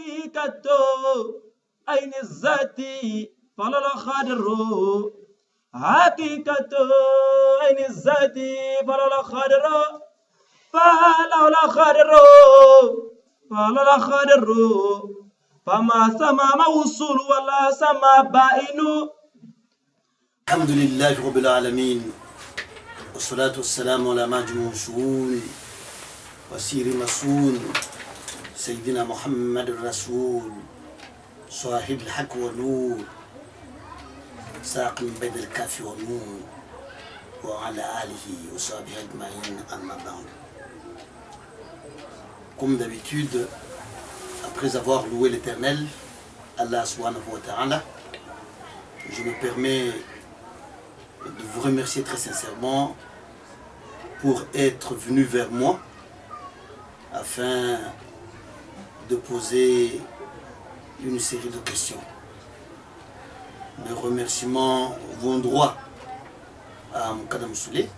حقيقة أين الذاتي فلا الخادر حقيقة أين الذاتي فلا الخادر فلا الخادر فلا الخادر فما سما موصول ولا سما بائن. الحمد لله رب العالمين والصلاة والسلام على مجموع شؤون وسير مسؤول سيدنا محمد الرسول صاحب الحق والنور ساق من بين الكاف والنور وعلى آله وصحبه أجمعين أما بعد. Comme d'habitude, après avoir loué l'Éternel, Allah subhanahu wa ta'ala, je me permets de vous remercier très sincèrement pour être venu vers moi afin de poser une série de questions. Mes remerciements vont droit à Moukadam Souley,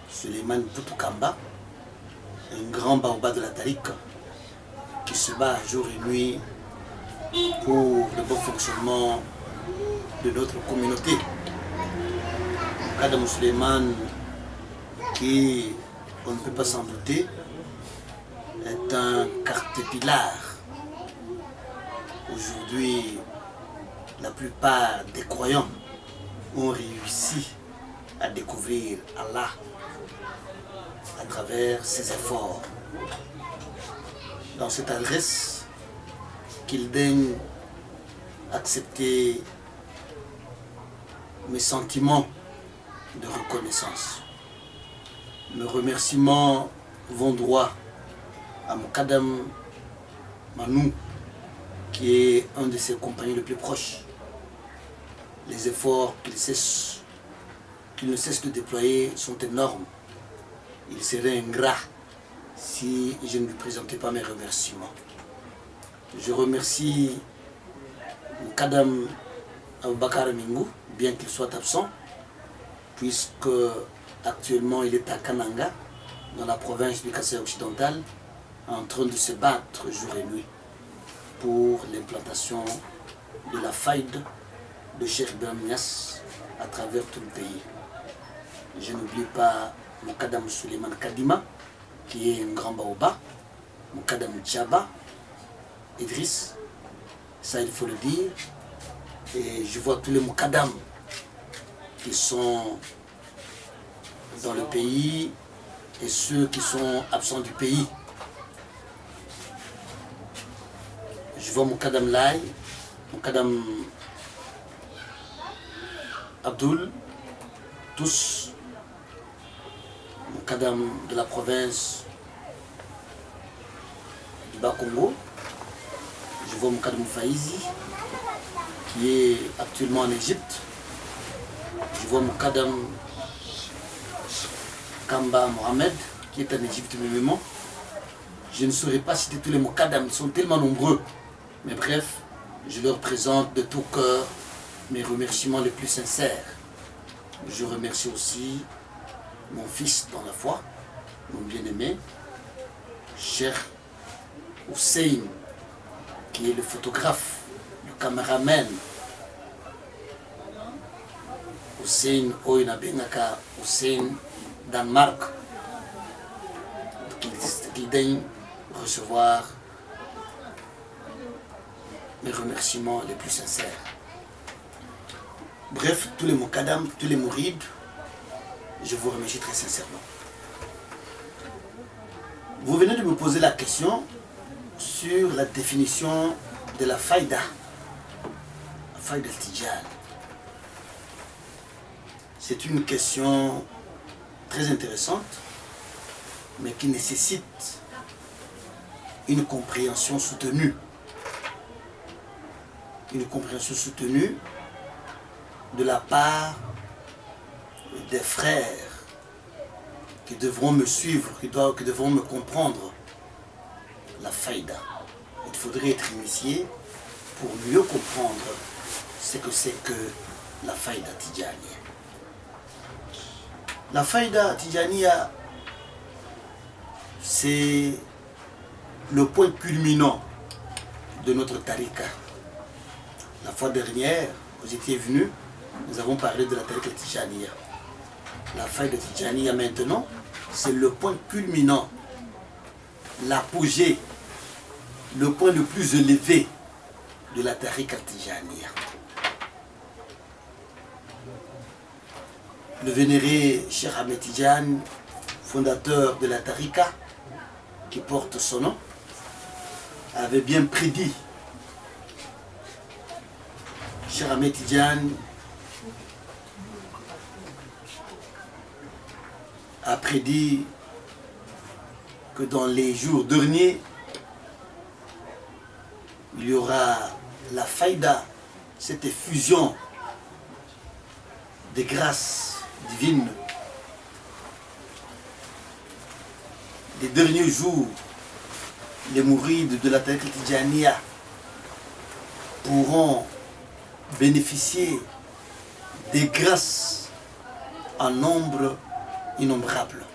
Suleiman Poutoukamba, un grand baobab de la Tariqa qui se bat jour et nuit pour le bon fonctionnement de notre communauté. Moukadam Suleiman, qui, on ne peut pas s'en douter, est un cartépillar. Aujourd'hui, la plupart des croyants ont réussi à découvrir Allah à travers ses efforts. Dans cette adresse, qu'il daigne accepter mes sentiments de reconnaissance. Mes remerciements vont droit à Moukadam Manou, qui est un de ses compagnons les plus proches. Les efforts qu'il ne cesse de déployer sont énormes. Il serait ingrat si je ne lui présentais pas mes remerciements. Je remercie Moukadam Aboubakar Mingou, bien qu'il soit absent, puisque actuellement il est à Kananga, dans la province du Kassai occidental, en train de se battre jour et nuit pour l'implantation de la faïde de Cheikh Ibrahim Niass à travers tout le pays. Je n'oublie pas Moukadam Suleiman Kadima, qui est un grand baobab, Moukadam Tchaba, Idriss, ça il faut le dire, et je vois tous les Moukadam qui sont dans le pays et ceux qui sont absents du pays. Je vois Moukadam Lai, Moukadam Abdul, tous, Moukadam de la province du Bas-Congo. Je vois Moukadam Faizi, qui est actuellement en Égypte. Je vois Moukadam Kamba Mohamed, qui est en Égypte même. Je ne saurais pas citer tous les Moukadam, ils sont tellement nombreux. Mais bref, je leur présente de tout cœur mes remerciements les plus sincères. Je remercie aussi mon fils dans la foi, mon bien-aimé, Cheikh Hussein, qui est le photographe, le caméraman. Hussein Oinabengaka, Hussein Danemark, qu'il daigne recevoir mes remerciements les plus sincères. Bref, tous les Moukadam, tous les Mourides, je vous remercie très sincèrement. Vous venez de me poser la question sur la définition de la faïda, la faïda al-Tidjane. C'est une question très intéressante, mais qui nécessite une compréhension soutenue. Une compréhension soutenue de la part des frères qui devront me suivre, qui devront me comprendre la faïda. Il faudrait être initié pour mieux comprendre ce que c'est que la faïda Tidjaniya. La faïda Tidjaniya, c'est le point culminant de notre tarika. La fois dernière, vous étiez venus, nous avons parlé de la tarika Tijaniya. La faille de Tijaniya maintenant, c'est le point culminant, l'apogée, le point le plus élevé de la tarika Tijaniya. Le vénéré Cheikh Ahmed Tidiane, fondateur de la tarika, qui porte son nom, avait bien prédit. Cheikh Ahmed Tidiane a prédit que dans les jours derniers, il y aura la faïda, cette effusion des grâces divines. Les derniers jours, les mourides de la tarika Tijaniya pourront bénéficier des grâces en nombre innombrable.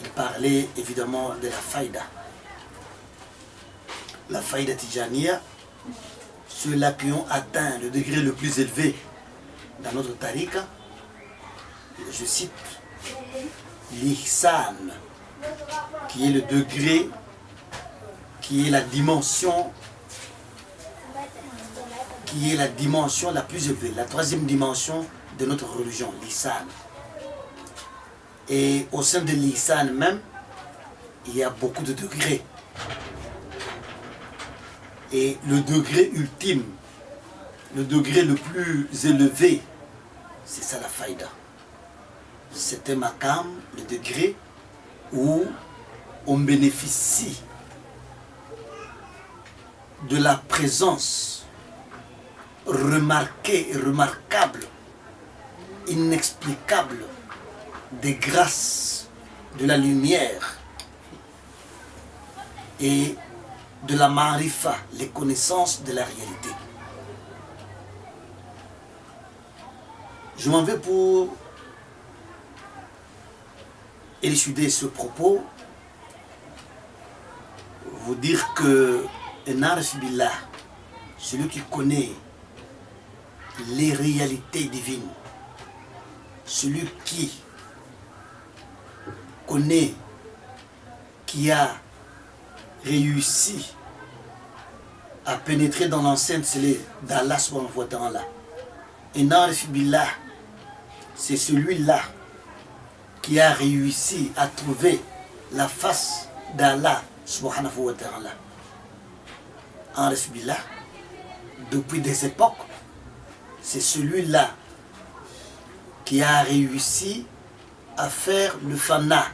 Il parlait évidemment de la faïda. La faïda Tijaniya, ceux-là qui ont atteint le degré le plus élevé dans notre tarika, je cite l'ihsan, qui est le degré, qui est la dimension la plus élevée, la troisième dimension de notre religion, l'ihsan. Et au sein de l'ihsan même, il y a beaucoup de degrés. Et le degré ultime, le degré le plus élevé, c'est ça la faïda. C'est un maqam, le degré où on bénéficie de la présence remarquée et remarquable, inexplicable des grâces de la lumière et de la marifa, les connaissances de la réalité. Je m'en vais pour élucider ce propos, vous dire que un arif billah, celui qui connaît les réalités divines, celui qui connaît, qui a réussi à pénétrer dans l'enceinte d'Allah subhanahu wa ta'ala. Un arif billah, c'est celui-là qui a réussi à trouver la face d'Allah subhanahu wa ta'ala. Arif billah, depuis des époques, c'est celui-là qui a réussi à faire le fana,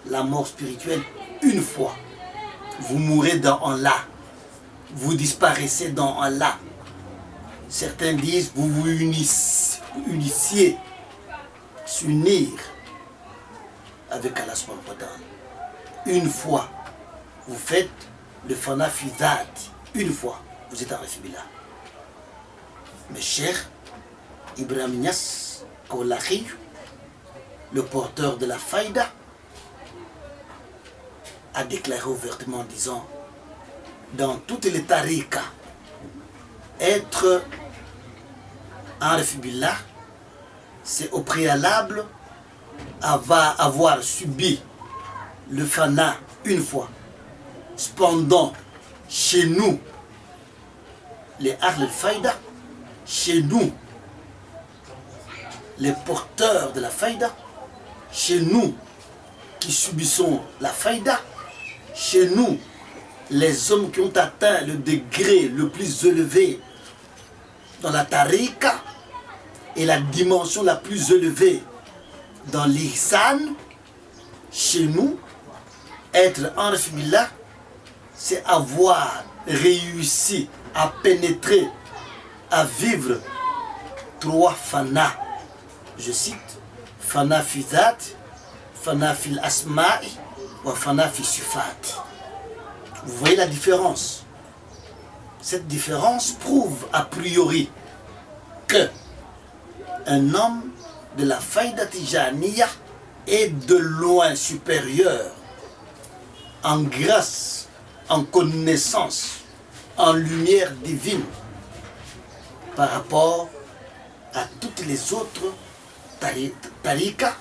la mort spirituelle, une fois. Vous mourrez dans Allah, vous disparaissez dans Allah. Certains disent vous vous unissiez, s'unir avec Allah subhanahu wa ta'ala. Une fois, vous faites le fana fi dhati, une fois, vous êtes en Billah. Mais cher Ibrahim Niass Kaolahi, le porteur de la faïda, a déclaré ouvertement en disant, dans toutes les tarikas, être Arif Billah, c'est au préalable avoir subi le fana une fois. Cependant, chez nous, les Ahl al-Faïda, chez nous, les porteurs de la faïda, chez nous qui subissons la faïda, chez nous, les hommes qui ont atteint le degré le plus élevé dans la tarika et la dimension la plus élevée dans l'ihsan, chez nous, être Arif Billah, c'est avoir réussi à pénétrer, à vivre trois fana. Je cite, fana fi dhat, fana fil asma'i, wa fana fi sifat. Vous voyez la différence. Cette différence prouve a priori que un homme de la faïda Tijaniya est de loin supérieur en grâce en connaissance, en lumière divine par rapport à toutes les autres tariqas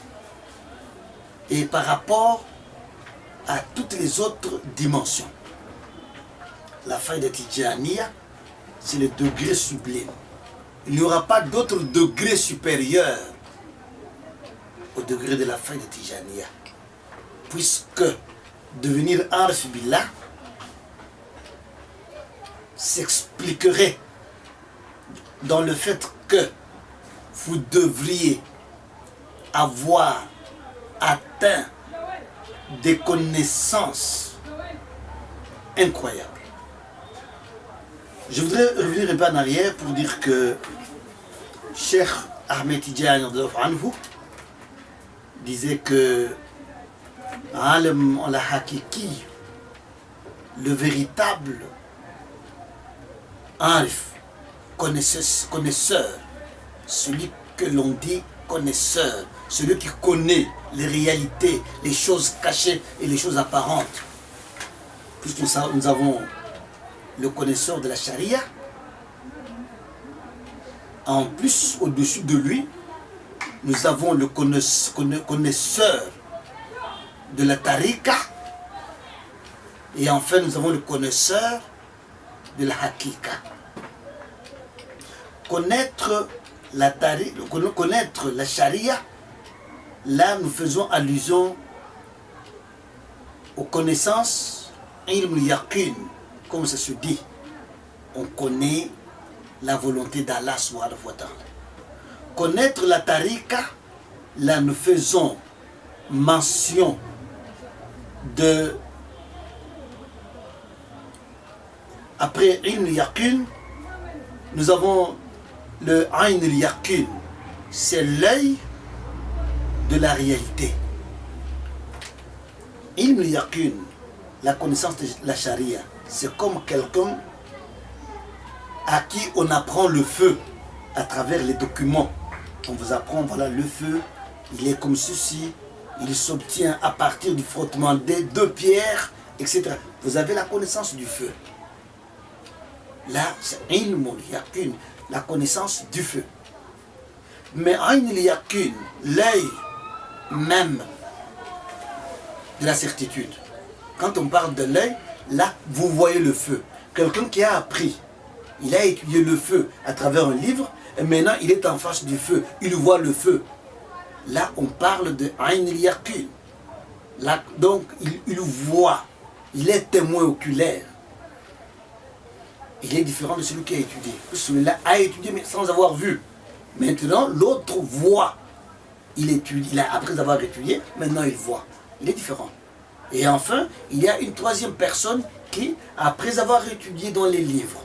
et par rapport à toutes les autres dimensions. La faïda Tidjaniya, c'est le degré sublime. Il n'y aura pas d'autre degré supérieur au degré de la faïda Tidjaniya. Puisque devenir Arif Billah s'expliquerait dans le fait que vous devriez avoir atteint des connaissances incroyables. Je voudrais revenir un peu en arrière pour dire que Cheikh Ahmed Tidjani disait que Alim al-Hakiki, le véritable Arif, connaisseur, celui que l'on dit connaisseur, celui qui connaît les réalités, les choses cachées et les choses apparentes. Puisque nous avons le connaisseur de la charia, en plus, au-dessus de lui, nous avons le connaisseur de la tariqa, et enfin nous avons le connaisseur de la hakika. Connaître la charia, là nous faisons allusion aux connaissances ilm yaqin, comme ça se dit. On connaît la volonté d'Allah subhanahu wa ta'ala. Connaître la tariqa, là nous faisons mention de, après ilm yaqin, nous avons le ayn al-yaqin, c'est l'œil de la réalité. Ilm al-yaqin, la connaissance de la charia, c'est comme quelqu'un à qui on apprend le feu à travers les documents. On vous apprend, voilà, le feu, il est comme ceci, il s'obtient à partir du frottement des deux pierres, etc. Vous avez la connaissance du feu. Là, c'est ilm al-yaqin, la connaissance du feu. Mais ayn al-yaqin, l'œil même de la certitude. Quand on parle de l'œil, là, vous voyez le feu. Quelqu'un qui a appris, il a étudié le feu à travers un livre, et maintenant il est en face du feu, il voit le feu. Là, on parle de ayn al-yaqin. Là, donc, il voit, il est témoin oculaire. Il est différent de celui qui a étudié. Celui-là a étudié mais sans avoir vu. Maintenant, l'autre voit. Il étudie, après avoir étudié, maintenant il voit. Il est différent. Et enfin, il y a une troisième personne qui, après avoir étudié dans les livres,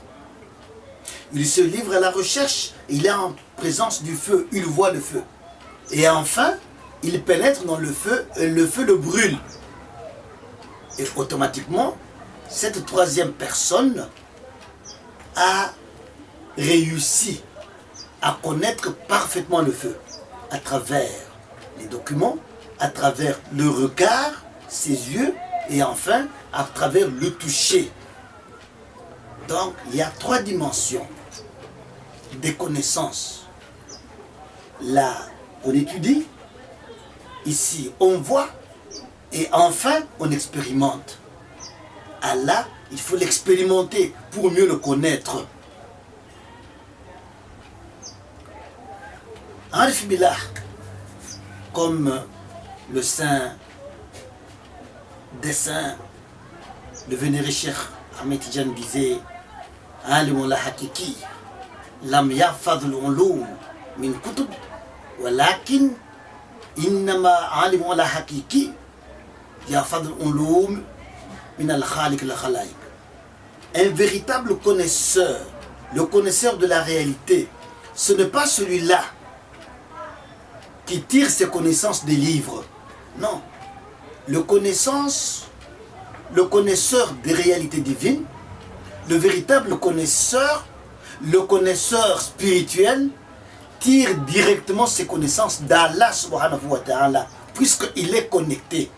il se livre à la recherche, il est en présence du feu, il voit le feu. Et enfin, il pénètre dans le feu et le feu le brûle. Et automatiquement, cette troisième personne a réussi à connaître parfaitement le feu à travers les documents, à travers le regard, ses yeux, et enfin à travers le toucher. Donc il y a trois dimensions des connaissances. Là, on étudie, ici on voit, et enfin on expérimente. Allah, il faut l'expérimenter pour mieux le connaître. Arif Billah, comme le saint des saints, le vénéré Cheikh Ahmed Tidjani disait, Alim al-Hakiki, lam yafadh al-ulum min kutub, walakin innama alim al-Hakiki yafadh al-ulum min al-Khaliq al-Khalaïq. Un véritable connaisseur, le connaisseur de la réalité, ce n'est pas celui-là qui tire ses connaissances des livres. Non. Le connaisseur des réalités divines, le véritable connaisseur, le connaisseur spirituel, tire directement ses connaissances d'Allah subhanahu wa ta'ala, puisqu'il est connecté.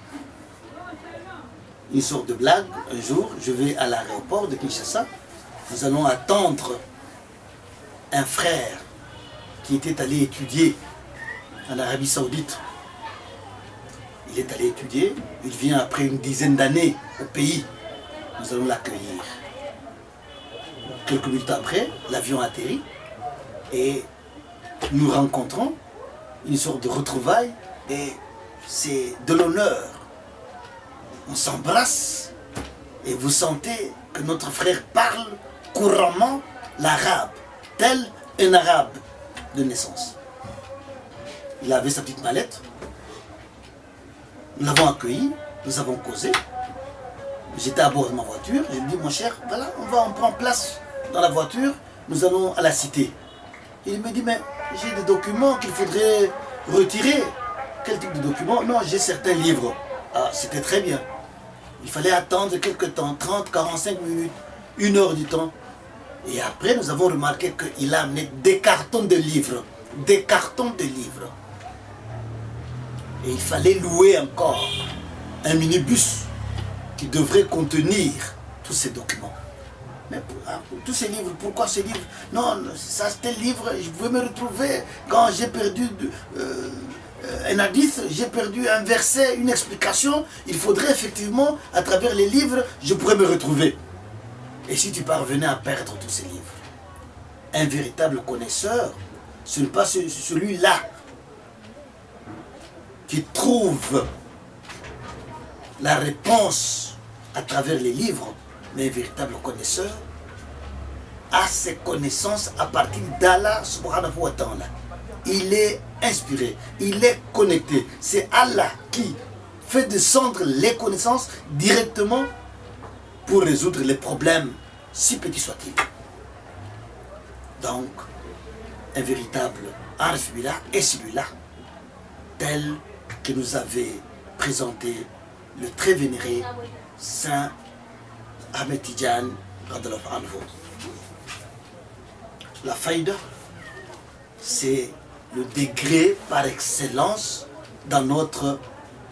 une sorte de blague. Un jour, je vais à l'aéroport de Kinshasa. Nous allons attendre un frère qui était allé étudier en Arabie Saoudite. Il est allé étudier, il vient après une dizaine d'années au pays. Nous allons l'accueillir. Quelques minutes après, l'avion atterrit et nous rencontrons une sorte de retrouvaille et c'est de l'honneur. On s'embrasse et vous sentez que notre frère parle couramment l'arabe, tel un arabe de naissance. Il avait sa petite mallette. Nous l'avons accueilli, nous avons causé. J'étais à bord de ma voiture, j'ai dit mon cher, voilà, on prend place dans la voiture, nous allons à la cité. Il me dit, mais j'ai des documents qu'il faudrait retirer. Quel type de documents? Non, j'ai certains livres. Ah, c'était très bien. Il fallait attendre quelques temps, 30, 45 minutes, 1 heure du temps. Et après, nous avons remarqué qu'il a amené des cartons de livres. Des cartons de livres. Et il fallait louer encore un minibus qui devrait contenir tous ces documents. Mais tous ces livres, pourquoi ces livres? Non, ça c'était le livre, je pouvais me retrouver quand j'ai perdu un hadith, j'ai perdu un verset, une explication. Il faudrait effectivement, à travers les livres, je pourrais me retrouver. Et si tu parvenais à perdre tous ces livres, un véritable connaisseur, ce n'est pas celui-là qui trouve la réponse à travers les livres, mais un véritable connaisseur a ses connaissances à partir d'Allah subhanahu wa ta'ala. Il est inspiré, il est connecté. C'est Allah qui fait descendre les connaissances directement pour résoudre les problèmes, si petits soient-ils. Donc, un véritable Arif Billah est celui-là, tel que nous avait présenté le très vénéré Saint Ahmed Tidjane radhiyallahu anhu. La faïda, c'est le degré par excellence dans notre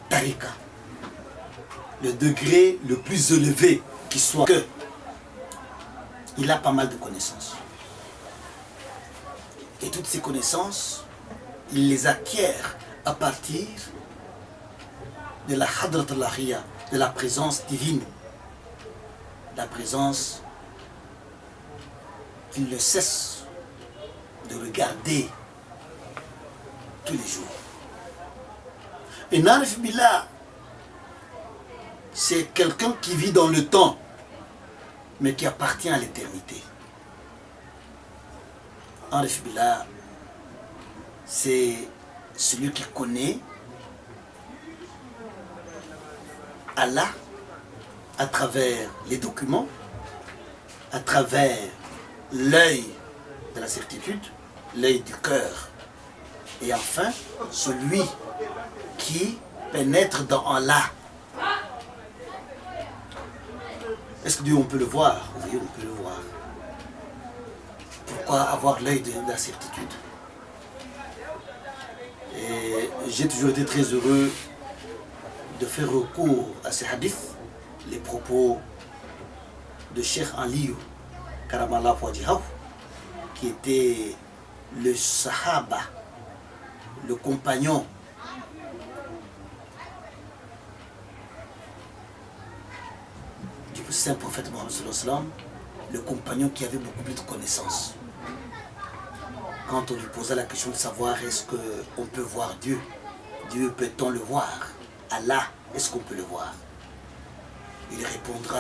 tariqa. Le degré le plus élevé qui soit que il a pas mal de connaissances. Et toutes ces connaissances, il les acquiert à partir de la Hadrat al-Lahiyya, de la présence divine. La présence qu'il ne cesse de regarder tous les jours. Et Arif Billah, c'est quelqu'un qui vit dans le temps, mais qui appartient à l'éternité. Arif Billah, c'est celui qui connaît Allah à travers les documents, à travers l'œil de la certitude, l'œil du cœur. Et enfin, celui qui pénètre dans Allah. Est-ce que Dieu, on peut le voir? Oui, on peut le voir. Pourquoi avoir l'œil de la certitude? Et j'ai toujours été très heureux de faire recours à ces hadiths, les propos de Cheikh Aliou Karamallah Wajhahu, qui était le Sahaba, le compagnon du saint prophète Mohammed sallallahu alayhi wa sallam, le compagnon qui avait beaucoup plus de connaissances. Quand on lui posait la question de savoir est-ce qu'on peut voir Dieu, Dieu peut-on le voir? Allah, est-ce qu'on peut le voir? Il répondra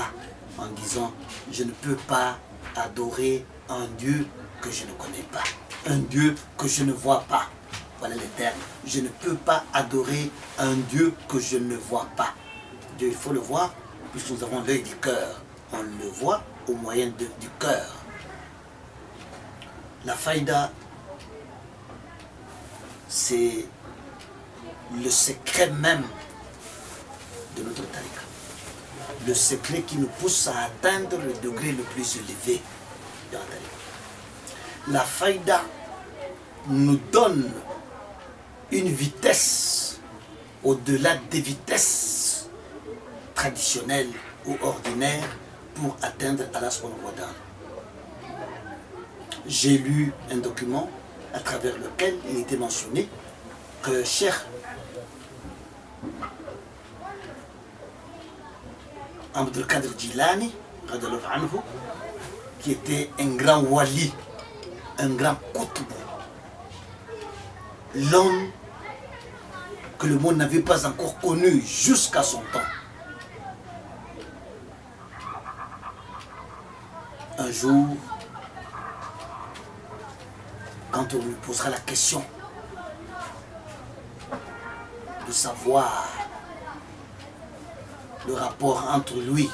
en disant, je ne peux pas adorer un Dieu que je ne connais pas, un Dieu que je ne vois pas. Voilà les termes. Je ne peux pas adorer un Dieu que je ne vois pas. Dieu, il faut le voir, puisque nous avons l'œil du cœur. On le voit au moyen du cœur. La faïda, c'est le secret même de notre tariqa. Le secret qui nous pousse à atteindre le degré le plus élevé de la tariqa. La faïda nous donne une vitesse au-delà des vitesses traditionnelle ou ordinaire pour atteindre Allah subhanahu wa ta'ala. J'ai lu un document à travers lequel il était mentionné que Cheikh Abdul Qadir Jilani, qui était un grand wali, un grand qutb, l'homme que le monde n'avait pas encore connu jusqu'à son temps. Un jour, quand on lui posera la question de savoir le rapport entre lui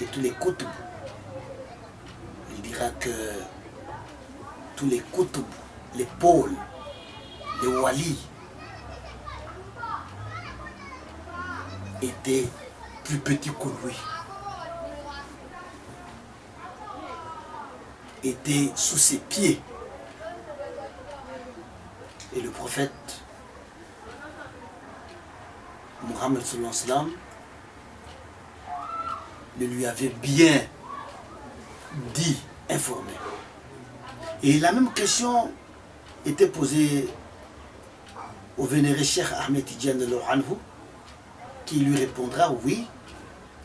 et tous les qutb, il dira que tous les qutb, les pôles, les walis étaient plus petits que lui, étaient sous ses pieds. Et le prophète Mohammed sallallahu alayhi wa sallam le lui avait bien dit, informé. Et la même question était posée au vénéré Cheikh Ahmed Tidjane anhu, qui lui répondra oui,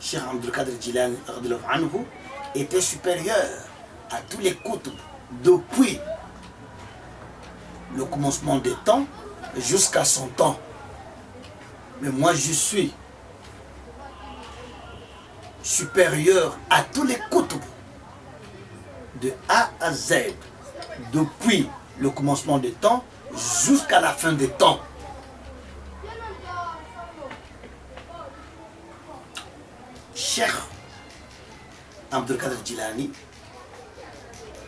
Cheikh Abdul Qadir Jilani anhu était supérieur à tous les qutb depuis le commencement des temps jusqu'à son temps. Mais moi je suis supérieur à tous les qutb de A à Z depuis le commencement des temps jusqu'à la fin des temps. Cheikh Abdul Qadir Jilani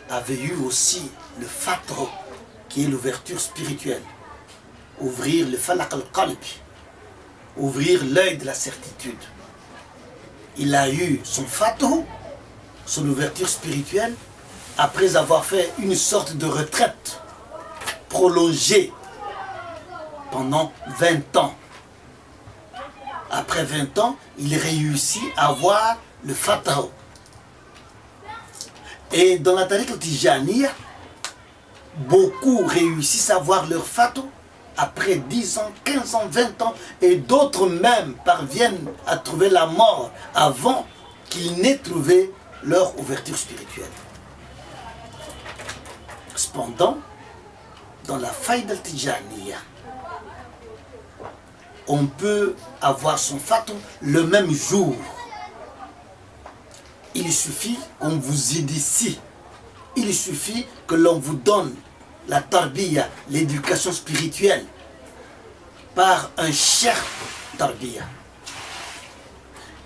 avait eu aussi le fatro, qui est l'ouverture spirituelle, ouvrir le falaq al-qalb, ouvrir l'œil de la certitude. Il a eu son fatro, son ouverture spirituelle, après avoir fait une sorte de retraite prolongée pendant 20 ans. Après 20 ans, il réussit à avoir le fatro. Et dans la tariqa Tijaniya, beaucoup réussissent à avoir leur fatwa après 10 ans, 15 ans, 20 ans, et d'autres même parviennent à trouver la mort avant qu'ils n'aient trouvé leur ouverture spirituelle. Cependant, dans la faïda al-Tijaniya, on peut avoir son fatwa le même jour. Il suffit qu'on vous initie. Il suffit que l'on vous donne la tarbiya, l'éducation spirituelle, par un cheikh tarbiya.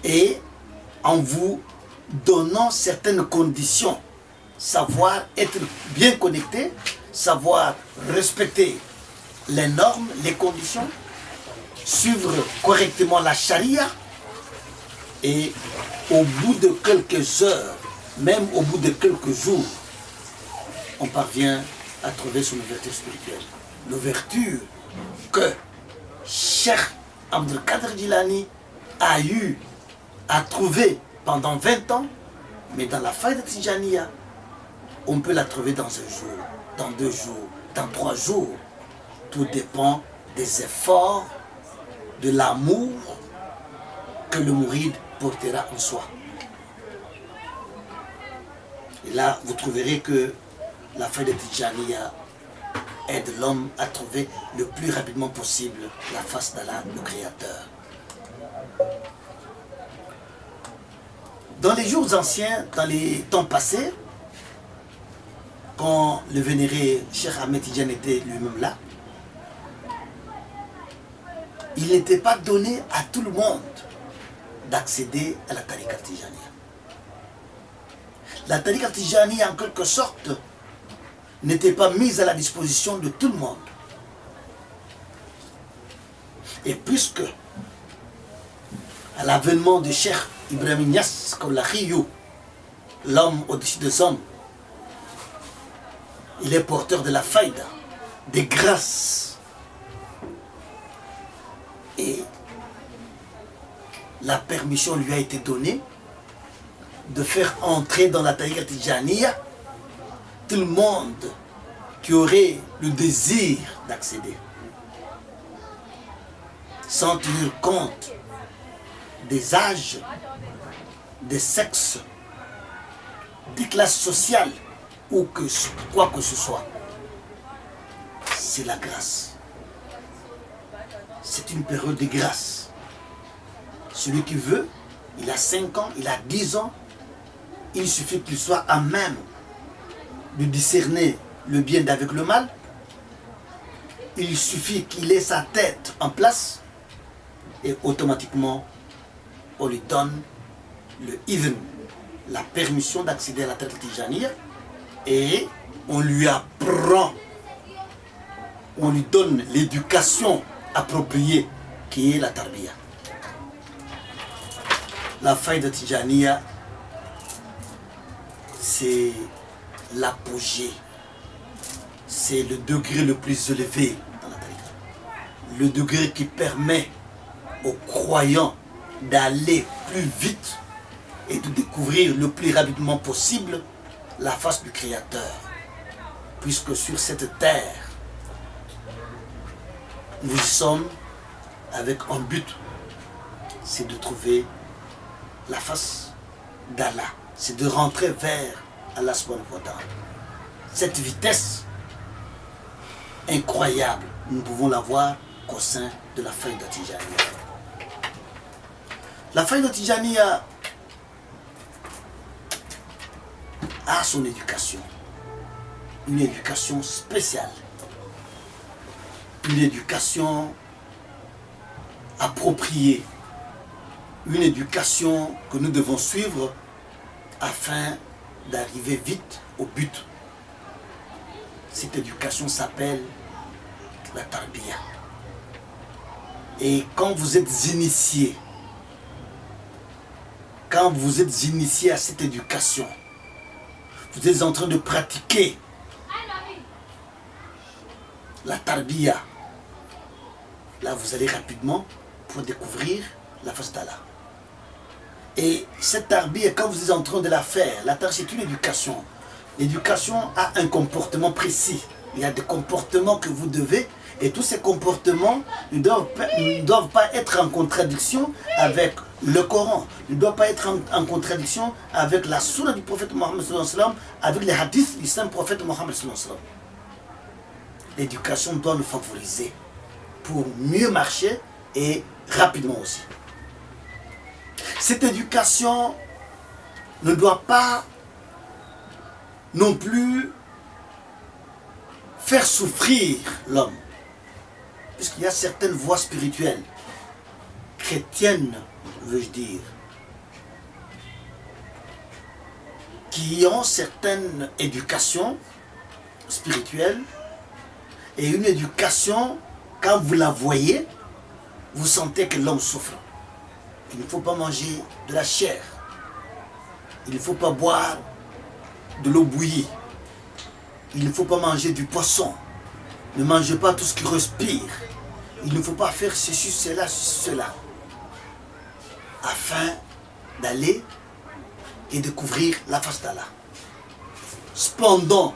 Et en vous donnant certaines conditions, savoir être bien connecté, savoir respecter les normes, les conditions, suivre correctement la charia, et au bout de quelques heures, même au bout de quelques jours, on parvient à trouver son ouverture spirituelle. L'ouverture que Cheikh Abdul Qadir Jilani a eu à trouver pendant 20 ans, mais dans la faïda Tijaniya, on peut la trouver dans un jour, dans 2 jours, dans 3 jours. Tout dépend des efforts, de l'amour que le mouride portera en soi. Et là, vous trouverez que la faïda Tijaniya aide l'homme à trouver le plus rapidement possible la face d'Allah, le Créateur. Dans les jours anciens, dans les temps passés, quand le vénéré Cheikh Ahmed Tidjane était lui-même là, il n'était pas donné à tout le monde d'accéder à la tariqa Tijaniya. La tariqa Tijaniya, en quelque sorte, n'était pas mise à la disposition de tout le monde. Et puisque, à l'avènement de Cheikh Ibrahim Niass Kaolakhiyou, l'homme au-dessus des hommes, il est porteur de la faïda, des grâces. Et la permission lui a été donnée de faire entrer dans la tariqa Tijaniya tout le monde qui aurait le désir d'accéder, sans tenir compte des âges, des sexes, des classes sociales ou que quoi que ce soit. C'est la grâce. C'est une période de grâce. Celui qui veut, il a 5 ans, il a 10 ans, il suffit qu'il soit à même de discerner le bien d'avec le mal. Il suffit qu'il ait sa tête en place et automatiquement on lui donne le idhn, la permission d'accéder à la tariqa Tijaniya, et on lui apprend, on lui donne l'éducation appropriée qui est la tarbiya. La faïda Tijaniya, c'est l'apogée, c'est le degré le plus élevé dans la tariqa. Le degré qui permet aux croyants d'aller plus vite et de découvrir le plus rapidement possible la face du Créateur. Puisque sur cette terre, nous y sommes avec un but, c'est de trouver la face d'Allah, c'est de rentrer vers Allah subhanahu wa ta'ala. Cette vitesse incroyable, nous ne pouvons la voir qu'au sein de la faïda Tijaniya. La faïda Tijaniya a son éducation, une éducation spéciale, une éducation appropriée, une éducation que nous devons suivre afin d'arriver vite au but. Cette éducation s'appelle la tarbiya. Et quand vous êtes initié, à cette éducation, vous êtes en train de pratiquer la tarbiya, là vous allez rapidement pour découvrir la face d'Allah. Et cette tarbiya, quand vous êtes en train de la faire, la tarbiya c'est une éducation. L'éducation a un comportement précis. Il y a des comportements que vous devez, et tous ces comportements ne doivent pas être en contradiction avec le Coran, ne doivent pas être en contradiction avec la sunna du prophète Mohammed sallallahu alayhi wa sallam, avec les hadiths du saint prophète Mohammed sallallahu alayhi wa sallam. L'éducation doit nous favoriser pour mieux marcher et rapidement aussi. Cette éducation ne doit pas non plus faire souffrir l'homme, puisqu'il y a certaines voies spirituelles, chrétiennes, veux-je dire, qui ont certaines éducations spirituelles et une éducation, quand vous la voyez, vous sentez que l'homme souffre. Il ne faut pas manger de la chair, il ne faut pas boire de l'eau bouillie, il ne faut pas manger du poisson, ne mangez pas tout ce qui respire, il ne faut pas faire ceci, cela, afin d'aller et découvrir la face d'Allah. Cependant,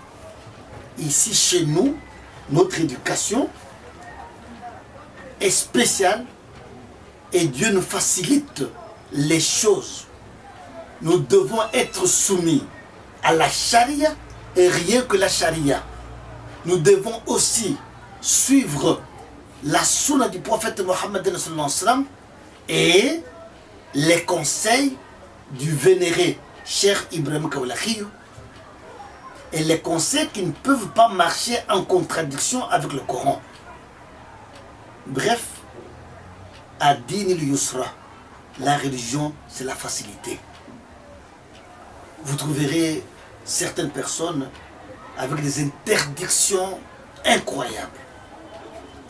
ici chez nous, notre éducation est spéciale et Dieu nous facilite les choses. Nous devons être soumis à la charia et rien que la charia. Nous devons aussi suivre la sunna du prophète Mohammed sallallahu alayhi wa sallam et les conseils du vénéré Cheikh Ibrahim Kaoulakhiyou, et les conseils qui ne peuvent pas marcher en contradiction avec le Coran. Bref, ad-din al-yusra, la religion c'est la facilité. Vous trouverez certaines personnes avec des interdictions incroyables.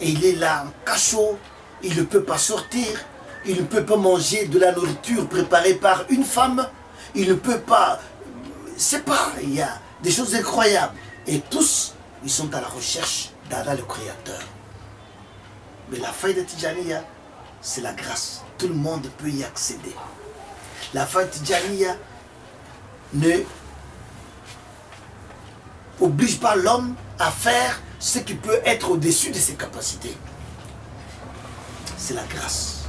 Et il est là en cachot, il ne peut pas sortir, il ne peut pas manger de la nourriture préparée par une femme, il ne peut pas... C'est pas, il y a des choses incroyables. Et tous, ils sont à la recherche d'Allah le Créateur. Mais la faïda Tijaniya, c'est la grâce. Tout le monde peut y accéder. La Fayda Tidjaniya ne oblige pas l'homme à faire ce qui peut être au-dessus de ses capacités. C'est la grâce.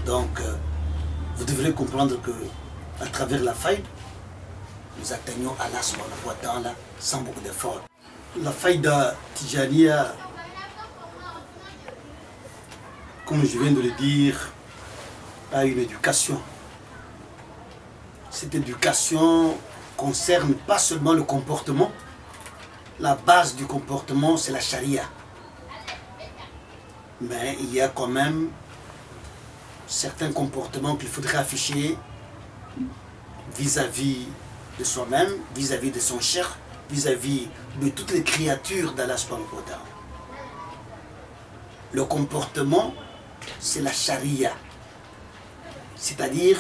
Donc, vous devrez comprendre que à travers la Fayda, nous atteignons Allah subhanahu wa ta'ala sans beaucoup d'efforts. La Fayda Tidjaniya, comme je viens de le dire, a une éducation. Cette éducation concerne pas seulement le comportement. La base du comportement, c'est la charia. Mais il y a quand même certains comportements qu'il faudrait afficher vis-à-vis de soi-même, vis-à-vis de son cher, vis-à-vis de toutes les créatures d'Allah subhanahu wa ta'ala. Le comportement, c'est la charia. C'est-à-dire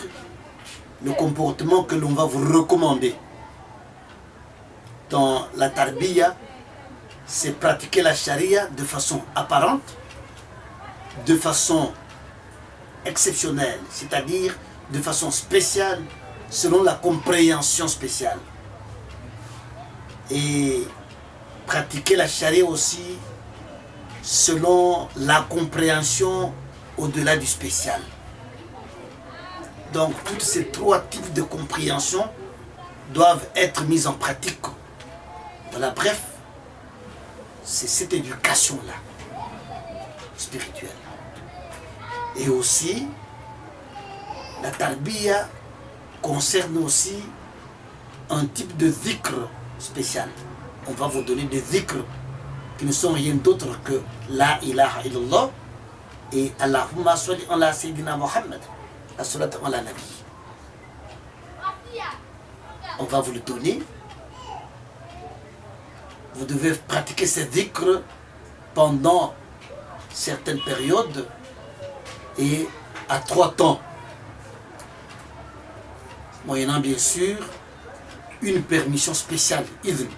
le comportement que l'on va vous recommander. Dans la tarbiya, c'est pratiquer la charia de façon apparente, de façon exceptionnelle, c'est-à-dire de façon spéciale, selon la compréhension spéciale. Et pratiquer la charia aussi selon la compréhension au-delà du spécial. Donc, tous ces trois types de compréhension doivent être mis en pratique. Voilà, bref, c'est cette éducation-là, spirituelle. Et aussi, la tarbiya concerne aussi un type de dhikr spécial. On va vous donner des dhikrs qui ne sont rien d'autre que la ilaha illallah et Allahumma salli ala Sayyidina Muhammad. La salat ala Nabi. On va vous le donner. Vous devez pratiquer ces dhikrs pendant certaines périodes et à 3 temps. Moyennant bien sûr une permission spéciale, idhn.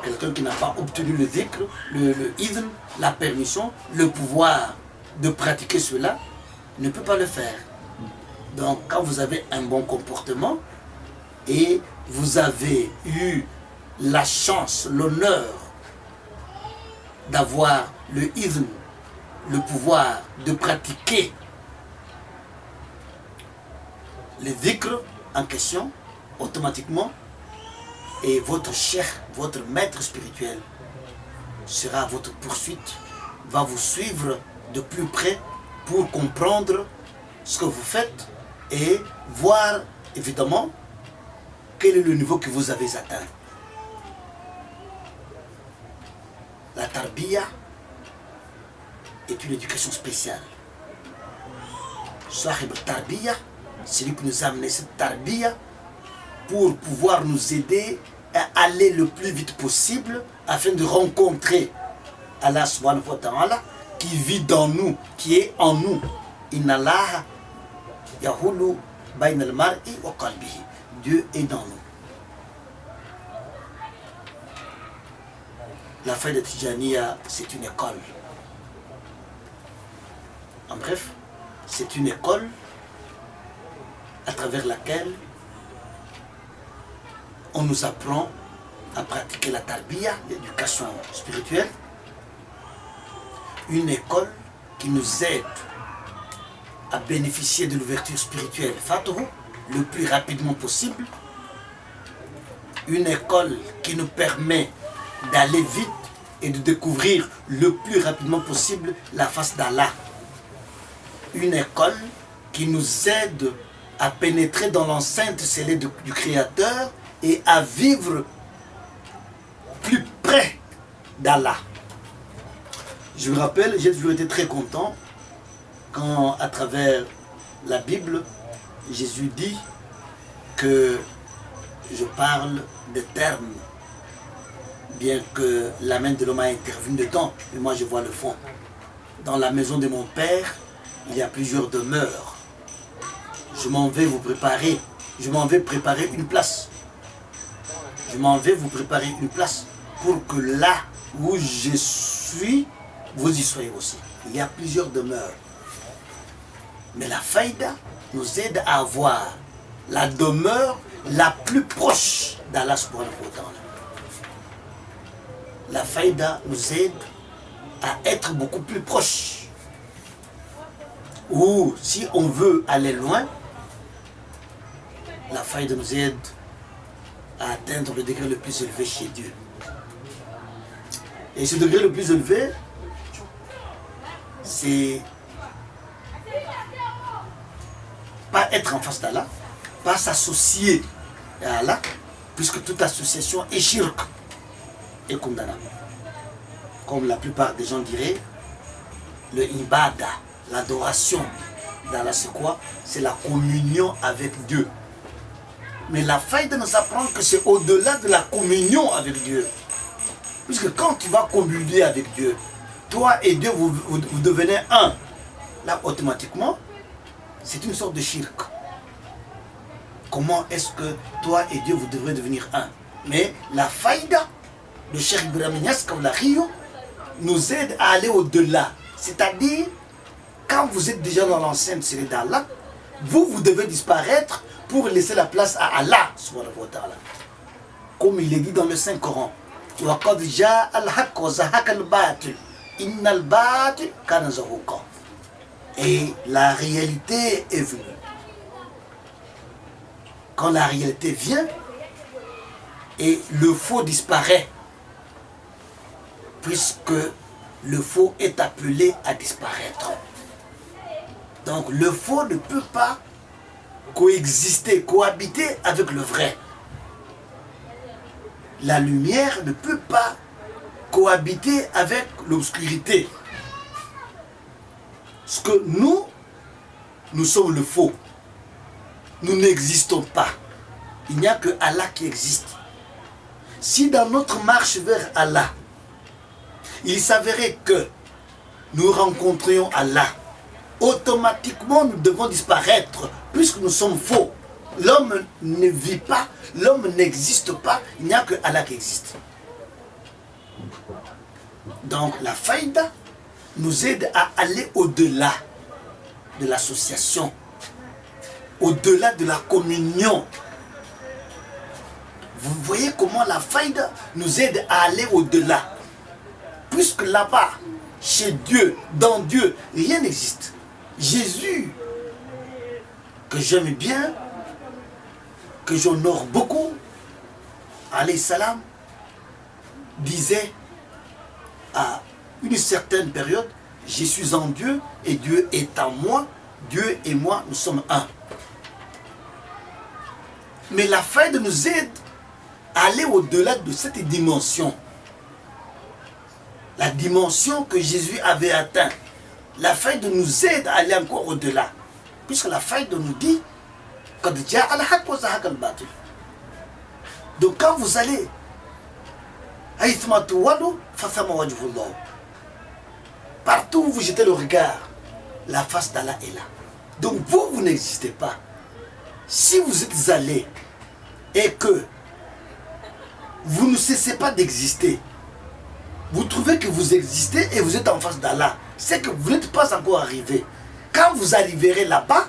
Quelqu'un qui n'a pas obtenu le dhikr, le idhn, la permission, le pouvoir de pratiquer cela, ne peut pas le faire. Donc quand vous avez un bon comportement et vous avez eu la chance, l'honneur d'avoir le idhn, le pouvoir de pratiquer le dhikr en question, automatiquement, et votre cheikh, votre maître spirituel sera à votre poursuite, va vous suivre de plus près pour comprendre ce que vous faites et voir évidemment quel est le niveau que vous avez atteint. La tarbiya est une éducation spéciale. Sahib tarbiya, c'est lui qui nous a amené cette tarbiya pour pouvoir nous aider à aller le plus vite possible afin de rencontrer Allah subhanahu wa ta'ala qui vit dans nous, qui est en nous. Inna Allah yahulu bayna al-mar'i wa qalbihi. Dieu est dans nous. La Fayda Tidjaniya, c'est une école. En bref, c'est une école à travers laquelle on nous apprend à pratiquer la tarbiya, l'éducation spirituelle. Une école qui nous aide à bénéficier de l'ouverture spirituelle Fatuhu le plus rapidement possible. Une école qui nous permet d'aller vite et de découvrir le plus rapidement possible la face d'Allah. Une école qui nous aide à pénétrer dans l'enceinte scellée du Créateur et à vivre plus près d'Allah. Je me rappelle, j'ai toujours été très content quand, à travers la Bible, Jésus dit que je parle des termes, bien que la main de l'homme a intervenu dedans, mais moi je vois le fond. Dans la maison de mon Père, il y a plusieurs demeures. Je m'en vais vous préparer. Je m'en vais préparer une place. Je m'en vais vous préparer une place pour que là où je suis, vous y soyez aussi. Il y a plusieurs demeures. Mais la faïda nous aide à avoir la demeure la plus proche d'Allah subhanahu wa ta'ala. La faïda nous aide à être beaucoup plus proche. Ou si on veut aller loin, la faïda nous aide à atteindre le degré le plus élevé chez Dieu. Et ce degré le plus élevé, c'est pas être en face d'Allah, pas s'associer à Allah, puisque toute association est shirk, est condamnable. Comme la plupart des gens diraient, le ibada, l'adoration d'Allah, c'est quoi? C'est la communion avec Dieu. Mais la faïda nous apprend que c'est au-delà de la communion avec Dieu. Puisque quand tu vas communier avec Dieu, toi et Dieu, vous devenez un. Là, automatiquement, c'est une sorte de shirk. Comment est-ce que toi et Dieu, vous devrez devenir un? Mais la faïda de Cheikh Ibrahim Niass Kaolario nous aide à aller au-delà. C'est-à-dire, quand vous êtes déjà dans l'enceinte serrée d'Allah, vous devez disparaître pour laisser la place à Allah, subhanahu wa ta'ala. Comme il est dit dans le Saint-Coran. وَقَدْ جَاءَ الْحَقُّ وَزَهَقَ الْبَاطِلُ إِنَّ الْبَاطِلَ كَانَ زَهُوقًا. Et la réalité est venue. Quand la réalité vient et le faux disparaît, puisque le faux est appelé à disparaître. Donc le faux ne peut pas coexister, cohabiter avec le vrai. La lumière ne peut pas cohabiter avec l'obscurité. Parce que nous sommes le faux. Nous n'existons pas. Il n'y a que Allah qui existe. Si dans notre marche vers Allah, il s'avérait que nous rencontrions Allah, automatiquement nous devons disparaître puisque nous sommes faux. L'homme ne vit pas, l'homme n'existe pas, il n'y a que Allah qui existe. Donc la faïda nous aide à aller au-delà de l'association, au-delà de la communion. Vous voyez comment la faïda nous aide à aller au-delà. Puisque là-bas, chez Dieu, dans Dieu, rien n'existe. Jésus, que j'aime bien, que j'honore beaucoup, alayhi salam, disait à une certaine période, je suis en Dieu et Dieu est en moi, Dieu et moi, nous sommes un. Mais la faïda nous aide à aller au-delà de cette dimension. La dimension que Jésus avait atteint. La faïda nous aide à aller encore au-delà. Puisque la faïda nous dit donc quand vous allez partout où vous jetez le regard, la face d'Allah est là. Donc vous n'existez pas. Si vous êtes allé et que vous ne cessez pas d'exister, vous trouvez que vous existez et vous êtes en face d'Allah, c'est que vous n'êtes pas encore arrivé. Quand vous arriverez là-bas,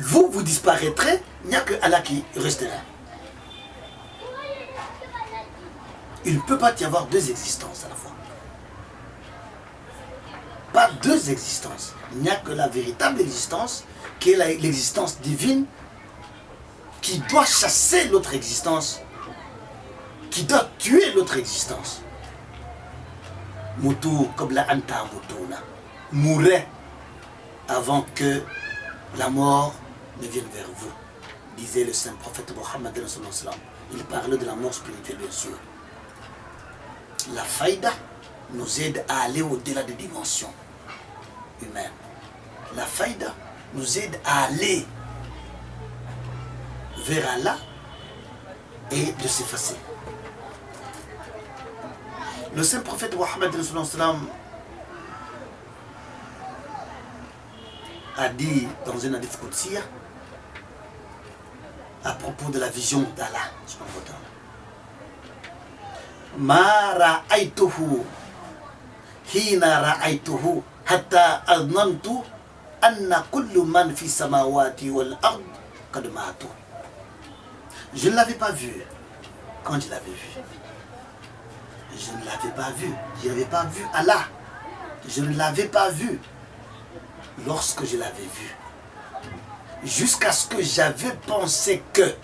vous disparaîtrez, il n'y a que Allah qui restera. Il ne peut pas y avoir deux existences à la fois. Pas deux existences. Il n'y a que la véritable existence, qui est l'existence divine, qui doit chasser l'autre existence, qui doit tuer l'autre existence. Moutou kobla anta moutouna. Mourez avant que la mort ne vienne vers vous, disait le saint prophète Mohammed. Il parlait de la mort spirituelle, bien sûr. La faïda nous aide à aller au-delà des dimensions humaines. La faïda nous aide à aller vers Allah et de s'effacer. Le saint prophète Mohammed a dit dans un hadith qudsi à propos de la vision d'Allah, Ma ra'aytuhu hina ra'aytuhu hatta adnantu anna kullu man fi samawati wal ard qad matu. Je ne l'avais pas vu quand je l'avais vu. Je ne l'avais pas vu. Je n'avais pas vu Allah. Je ne l'avais pas vu lorsque je l'avais vu. Jusqu'à ce que j'avais pensé que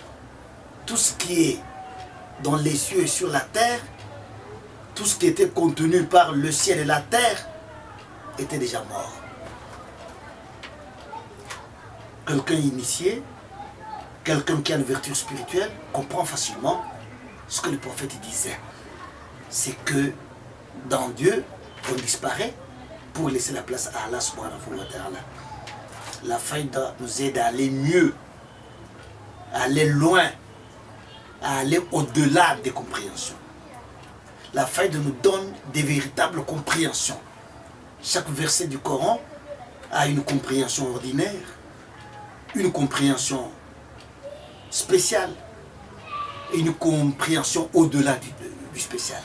tout ce qui est dans les cieux et sur la terre, tout ce qui était contenu par le ciel et la terre, était déjà mort. Quelqu'un initié, quelqu'un qui a une vertu spirituelle, comprend facilement ce que le prophète disait. C'est que dans Dieu, on disparaît pour laisser la place à Allah subhanahu wa ta'ala. La faïda nous aide à aller mieux, à aller loin, à aller au-delà des compréhensions. La faïda nous donne des véritables compréhensions. Chaque verset du Coran a une compréhension ordinaire, une compréhension spéciale et une compréhension au-delà du spécial.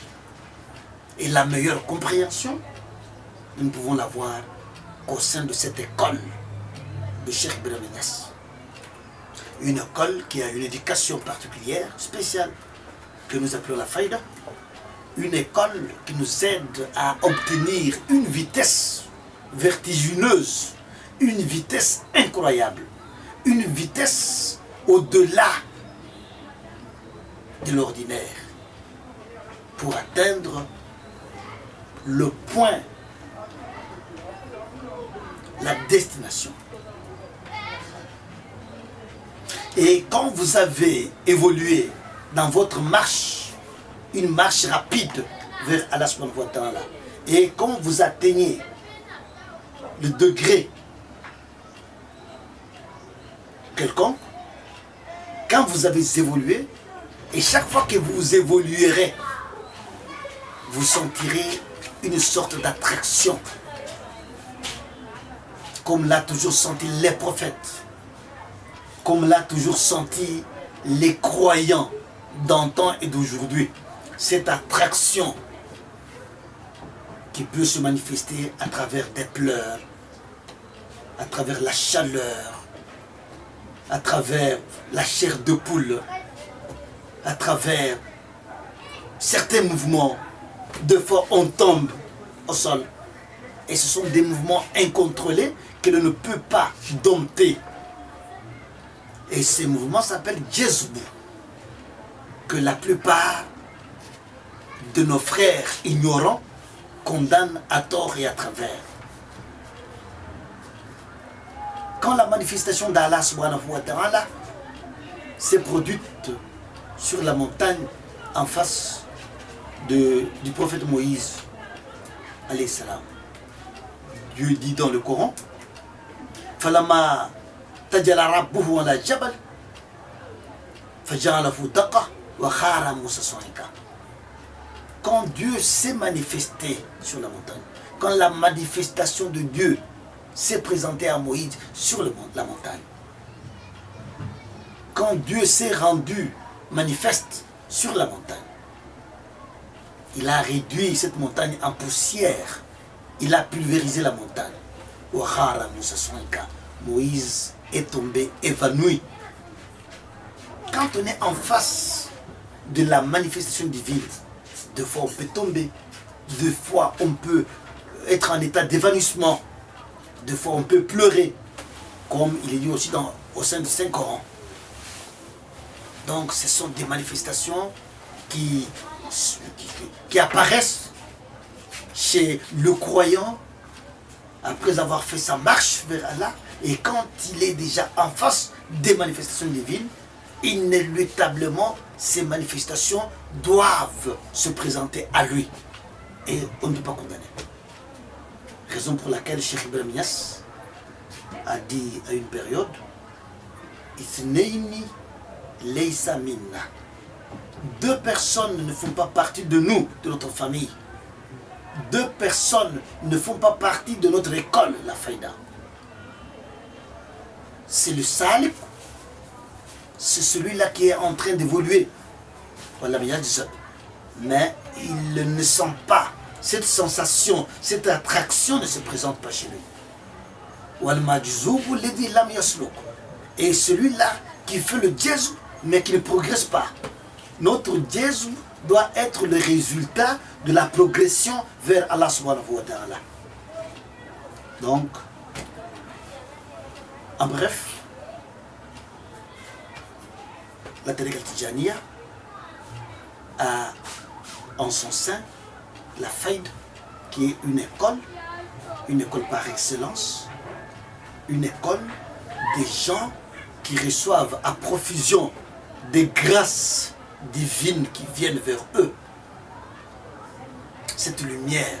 Et la meilleure compréhension, nous ne pouvons l'avoir qu'au sein de cette école de Cheikh Ibrahim Niass. Une école qui a une éducation particulière, spéciale, que nous appelons la Faïda. Une école qui nous aide à obtenir une vitesse vertigineuse, une vitesse incroyable, une vitesse au-delà de l'ordinaire pour atteindre le point, la destination. Et quand vous avez évolué dans votre marche, une marche rapide vers Allah subhanahu wa ta'ala, et quand vous atteignez le degré quelconque, quand vous avez évolué, et chaque fois que vous évoluerez, vous sentirez une sorte d'attraction, comme l'a toujours senti les prophètes, comme l'a toujours senti les croyants d'antan et d'aujourd'hui. Cette attraction qui peut se manifester à travers des pleurs, à travers la chaleur, à travers la chair de poule, à travers certains mouvements. Deux fois on tombe au sol. Et ce sont des mouvements incontrôlés que l'on ne peut pas dompter. Et ces mouvements s'appellent Jezbou, que la plupart de nos frères ignorants condamnent à tort et à travers. Quand la manifestation d'Allah subhanahu wa ta'ala s'est produite sur la montagne en face du prophète Moïse, alayhi salam, Dieu dit dans le Coran, Falama tajala rabbuhu ala jabal faja'alahu daqa wa khara Musa sonika. Quand Dieu s'est manifesté sur la montagne, quand la manifestation de Dieu s'est présentée à Moïse sur la montagne, quand Dieu s'est rendu manifeste sur la montagne, il a réduit cette montagne en poussière. Il a pulvérisé la montagne. Moïse est tombé évanoui. Quand on est en face de la manifestation divine, deux fois on peut tomber, deux fois on peut être en état d'évanouissement, deux fois on peut pleurer, comme il est dit aussi au sein du Saint-Coran. Donc ce sont des manifestations qui apparaissent chez le croyant après avoir fait sa marche vers Allah, et quand il est déjà en face des manifestations divines, inéluctablement ces manifestations doivent se présenter à lui et on ne peut pas condamner. Raison pour laquelle Cheikh Ibrahim Niass a dit à une période, Ithneini laysa minna. Deux personnes ne font pas partie de nous, de notre famille. Deux personnes ne font pas partie de notre école, la Faïda. C'est le Salib, c'est celui-là qui est en train d'évoluer. Mais ils ne sont pas cette sensation, cette attraction ne se présente pas chez lui. Et celui-là qui fait le jazz, mais qui ne progresse pas. Notre jazz doit être le résultat de la progression vers Allah subhanahu wa ta'ala. Donc, en bref, la Tariqa Tijaniya a en son sein la Faïd, qui est une école par excellence, une école des gens qui reçoivent à profusion des grâces divines qui viennent vers eux. Cette lumière,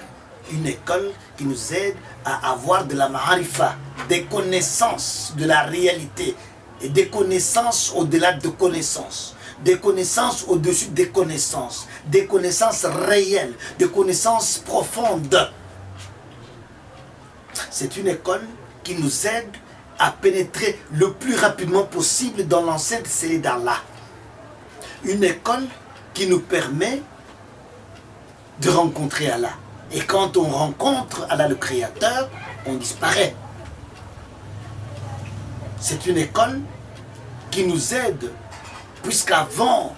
une école qui nous aide à avoir de la ma'arifa, des connaissances de la réalité, et des connaissances au-delà de connaissances, des connaissances au-dessus des connaissances réelles, des connaissances profondes. C'est une école qui nous aide à pénétrer le plus rapidement possible dans l'enceinte scellée d'Allah. Une école qui nous permet de rencontrer Allah. Et quand on rencontre Allah le Créateur, on disparaît. C'est une école qui nous aide, puisqu'avant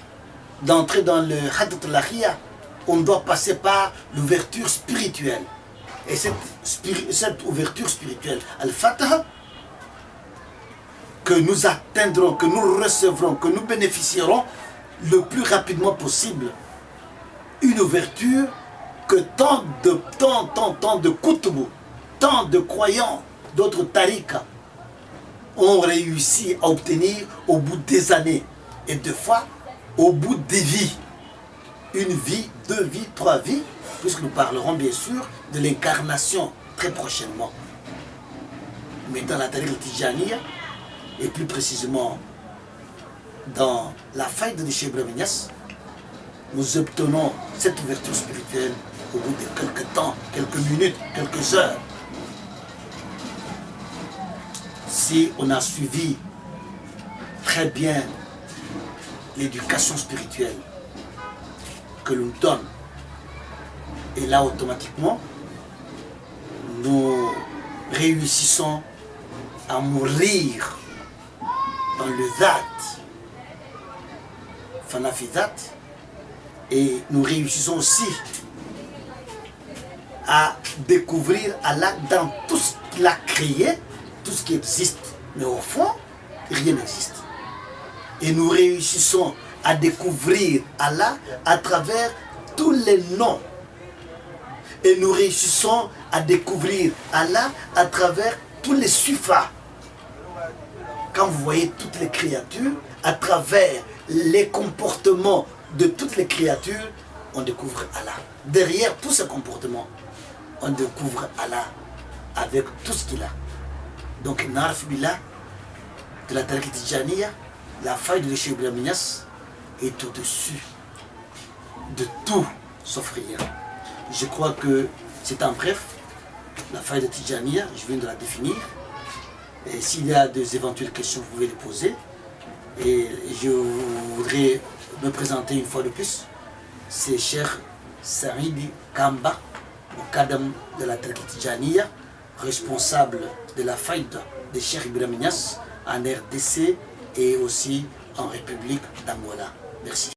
d'entrer dans le Hadrat al-Akhia, on doit passer par l'ouverture spirituelle. Et cette ouverture spirituelle, Al-Fataha, que nous atteindrons, que nous recevrons, que nous bénéficierons le plus rapidement possible. Une ouverture que tant de Kutubu, tant de croyants, d'autres tariqas ont réussi à obtenir au bout des années. Et deux fois, au bout des vies. Une vie, 2 vies, 3 vies, puisque nous parlerons bien sûr de l'incarnation très prochainement. Mais dans la Tariqa Tijaniya, et plus précisément dans la faille de Cheikh Ibrahim Niass, nous obtenons cette ouverture spirituelle au bout de quelques temps, quelques minutes, quelques heures. Si on a suivi très bien l'éducation spirituelle que l'on donne, et là automatiquement, nous réussissons à mourir dans le Zat, Fanafizat, et nous réussissons aussi à découvrir Allah dans tout ce qu'il a créé, tout ce qui existe. Mais au fond, rien n'existe. Et nous réussissons à découvrir Allah à travers tous les noms. Et nous réussissons à découvrir Allah à travers tous les sufas. Quand vous voyez toutes les créatures, à travers les comportements de toutes les créatures, on découvre Allah. Derrière tous ces comportements, on découvre Allah avec tout ce qu'il a. Donc, Narf Billah, de la Tariqa Tijaniya, la faille de Cheikh Ibrahim Niass est au-dessus de tout sauf rien. Je crois que c'est en bref la faille de Tijaniya, je viens de la définir. Et s'il y a des éventuelles questions, vous pouvez les poser. Et je voudrais me présenter une fois de plus. C'est Cheikh Saïdi Kamba, au Kadam de la Tariqa Tijaniya, responsable de la faille de Cheikh Ibrahim Niass en RDC et aussi en République d'Angola. Merci.